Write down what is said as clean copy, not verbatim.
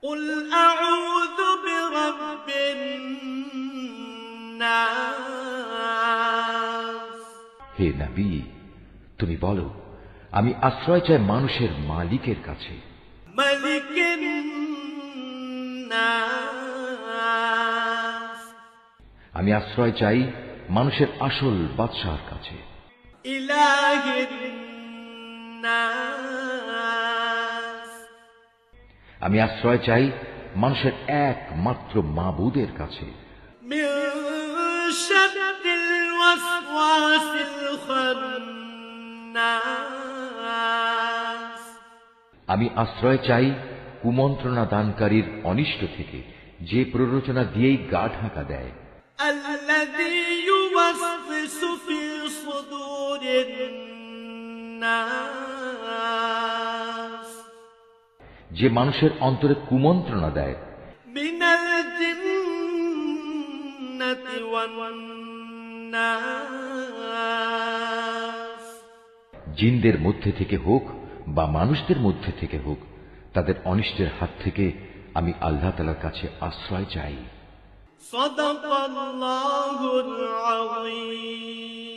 قل أعوذ برب الناس হে নবী, তুমি বলো, আমি আশ্রয় চাই মানুষের মালিকের কাছে, ملك الناس আমি আশ্রয় চাই মানুষের আসল বাদশাহর কাছে, إله الناس আমি আশ্রয় চাই মানুষের একমাত্র মাবুদের কাছে, من شر الوسواس الخناس আমি আশ্রয় চাই কুমন্ত্রণা দানকারীর অনিষ্ট থেকে, যে প্ররোচনা দিয়েই গা ঢাকা দেয়, الذي يوسوس في صدور الناس যে মানুষের অন্তরে কুমন্ত্রণা দেয়, من الجنة والناس জিনদের মধ্যে থেকে হোক বা মানুষদের মধ্যে থেকে হোক, তাদের অনিষ্টের হাত থেকে আমি আল্লাহ তাআলার কাছে আশ্রয় চাই। صدق الله العظيم।